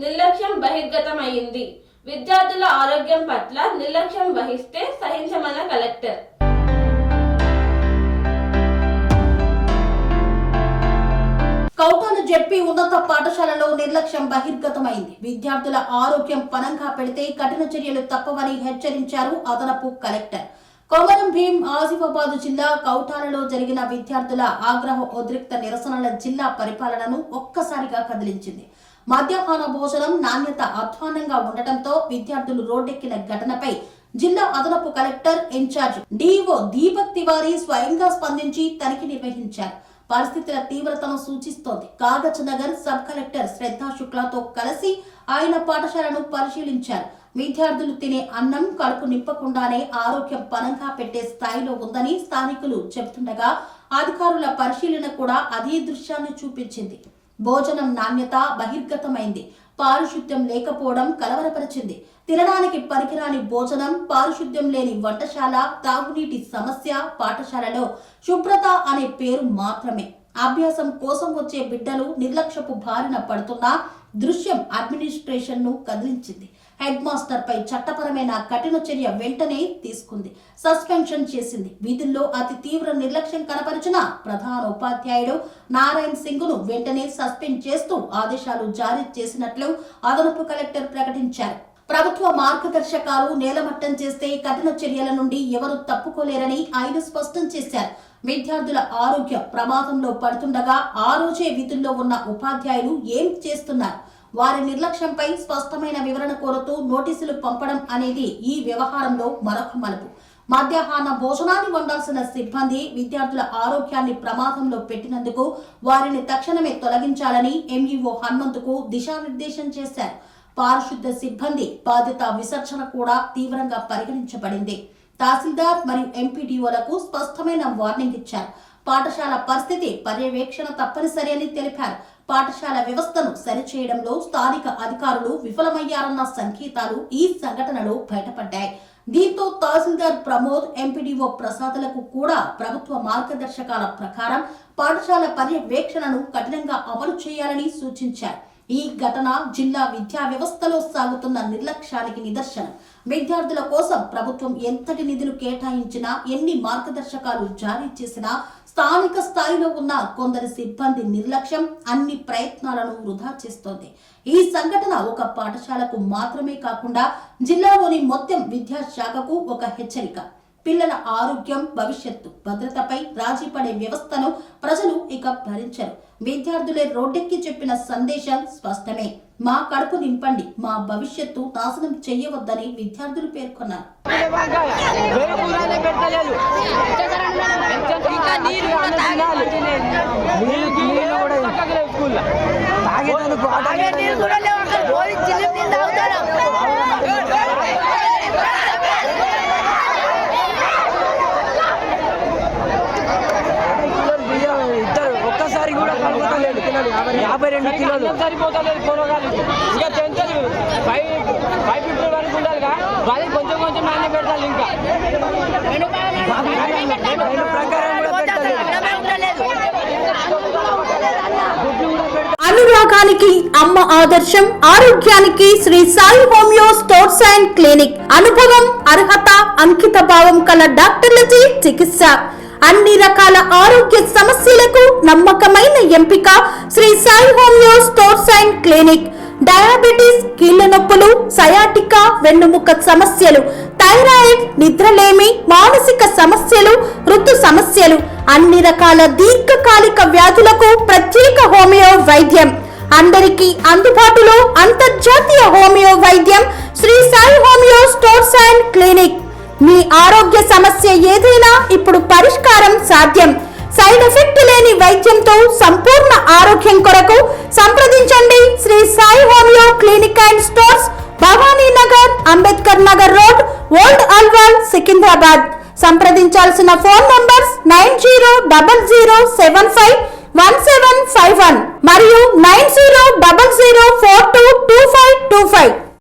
నిర్లక్ష్యం బహిర్గతమైంది. విద్యార్థుల ఆరోగ్యం పట్ల నిర్లక్ష్యం వహిస్తే సహించమన్న కలెక్టర్. కౌటాల జెడ్పీ ఉన్నత పాఠశాలలో నిర్లక్ష్యం బహిర్గతమైంది. విద్యార్థుల ఆరోగ్యం పణంగా పెడితే కఠిన చర్యలు తప్పవని హెచ్చరించారు అదనపు కలెక్టర్. కొమరం భీం ఆసిఫాబాద్ జిల్లా కౌటాలలో జరిగిన విద్యార్థుల ఆగ్రహ ఉద్రిక్త నిరసనల జిల్లా పరిపాలనను ఒక్కసారిగా కదిలించింది. మధ్యాహ్న భోజనం నాణ్యత అధ్వానంగా ఉండటంతో విద్యార్థులు రోడ్డెక్కిన ఘటనపై జిల్లా అదనపు collector in-charge DO Deepak Tiwari స్వయంగా స్పందించి తనిఖీ నిర్వహించారు. పరిస్థితుల తీవ్రతను సూచిస్తోంది. Kagaznagar sub collector Shraddha శుక్లాతో కలిసి ఆయన పాఠశాలను పరిశీలించారు. విద్యార్థులు తినే అన్నం కడుపు నింపకుండానే ఆరోగ్యం పణంగా పెట్టే స్థాయిలో ఉందని స్థానికులు చెబుతుండగా అధికారుల పరిశీలన కూడా అదే దృశ్యాన్ని చూపించింది. భోజనం నాణ్యత బహిర్గతమైంది. పారిశుద్ధ్యం లేకపోవడం కలవరపరిచింది. తినడానికి పనికిరాని భోజనం, పారిశుద్ధ్యం లేని వంటశాల, తాగునీటి సమస్య, పాఠశాలలో శుభ్రత అనే పేరు మాత్రమే. అభ్యాసం కోసం వచ్చే బిడ్డలు నిర్లక్ష్యపు బారిన పడుతున్న దృశ్యం అడ్మినిస్ట్రేషన్ ను కదిలించింది. హెడ్ మాస్టర్ పై చట్టపరమైన కఠిన చర్య వెంటనే తీసుకుంది. సస్పెన్షన్ చేసింది. విధుల్లో అతి తీవ్ర నిర్లక్ష్యం కనపరిచిన ప్రధాన ఉపాధ్యాయుడు నారాయణ్ సింగ్ ను వెంటనే సస్పెండ్ చేస్తూ ఆదేశాలు జారీ చేసినట్లు అదనపు కలెక్టర్ ప్రకటించారు. ప్రభుత్వ మార్గదర్శకాలు నేలమట్టం చేస్తే కఠిన చర్యల నుండి ఎవరు తప్పుకోలేరని ఆయన స్పష్టం చేశారు. విద్యార్థుల ఆరోగ్య ప్రమాదంలో పడుతుండగా ఆ రోజే విధుల్లో ఉన్న ఉపాధ్యాయులు ఏం చేస్తున్నారు? వారి నిర్లక్ష్యంపై స్పష్టమైన వివరణ కోరుతూ నోటీసులు పంపడం అనేది ఈ వ్యవహారంలో మరొక మలుపు. మధ్యాహ్న భోజనాన్ని వండాల్సిన సిబ్బంది విద్యార్థుల ఆరోగ్యాన్ని ప్రమాదంలో పెట్టినందుకు వారిని తక్షణమే తొలగించాలని ఎంఈఓ హనుమంతుకు దిశానిర్దేశం చేశారు. పారిశుద్ధ సిబ్బంది బాధ్యత విసర్జన కూడా తీవ్రంగా పరిగణించబడింది. తహసీల్దార్ మరియు ఎంపీడీఓలకు స్పష్టమైన వార్నింగ్ ఇచ్చారు. పాఠశాల పరిస్థితి పర్యవేక్షణ తప్పనిసరి అని తెలిపారు. పాఠశాల వ్యవస్థను సరిచేయడంలో స్థానిక అధికారులు విఫలమయ్యారన్న సంకేతాలు ఈ సంఘటనలో బయటపడ్డాయి. దీంతో తహసీల్దార్ ప్రమోద్, ఎంపీడీఓ ప్రసాద్లకు కూడా ప్రభుత్వ మార్గదర్శకాల ప్రకారం పాఠశాల పర్యవేక్షణను కఠినంగా అమలు చేయాలని సూచించారు. ఈ ఘటన జిల్లా విద్యా వ్యవస్థలో సాగుతున్న నిర్లక్ష్యానికి నిదర్శనం. విద్యార్థుల కోసం ప్రభుత్వం ఎంతటి నిధులు కేటాయించినా, ఎన్ని మార్గదర్శకాలు జారీ చేసినా స్థానిక స్థాయిలో ఉన్న కొందరి సిబ్బంది నిర్లక్ష్యం అన్ని ప్రయత్నాలను వృధా చేస్తోంది. ఈ సంఘటన ఒక పాఠశాలకు మాత్రమే కాకుండా జిల్లాలోని మొత్తం విద్యాశాఖకు ఒక హెచ్చరిక. పిల్లల ఆరోగ్యం, భవిష్యత్తు, భద్రతపై రాజీ పడే వ్యవస్థను ప్రజలు ఇక భరించరు. విద్యార్థులే రోడ్డెక్కి చెప్పిన సందేశం స్పష్టమే. మా కడుపు నింపండి, మా భవిష్యత్తు నాశనం చెయ్యవద్దని విద్యార్థులు పేర్కొన్నారు. ఒక్కసారి కూడా 52 కిలోలు సరిపోతలేదు. కూరగాయలు ఇంకా తెంతలు 550 వరకు ఉండాలిగా, అది కొంచెం కొంచెం నాణ్యం పెట్టాలి. ఇంకా అనురాగానికి అమ్మ ఆదర్శం, ఆరోగ్యానికి Sri Sai homeo stores and clinic. అనుభవం, అర్హత, అంకిత భావం కల డాక్టర్లచే చికిత్స. అన్ని రకాల ఆరోగ్య సమస్యలకు నమ్మకమైన ఎంపిక Sri Sai homeo stores and clinic. Diabetes, కీళ్ల నొప్పులు, సయాటికా, వెన్నుముక సమస్యలు, థైరాయిడ్, నిద్రలేమి, మానసిక సమస్యలు, ఋతు సమస్యలు, అన్ని రకాల దీర్ఘకాలిక వ్యాధులకు ప్రత్యేక హోమియో వైద్యం. అందరికీ అందుబాటులో అంతర్జాతీయ హోమియో వైద్యం Shri Sai homeo stores and clinic. మీ ఆరోగ్య సమస్య ఏదైనా ఇప్పుడు పరిష్కారం సాధ్యం. సైడ్ ఎఫెక్ట్ లేని వైద్యంతో సంపూర్ణ ఆరోగ్యం కొరకు సంప్రదించండి Shri Sai homeo clinic and stores, Bhavani Nagar, Ambedkar Nagar road, old Alwal, Secunderabad. సంప్రదించాల్సిన ఫోన్ నంబర్స్ 9000751751 మరియు 9000422525.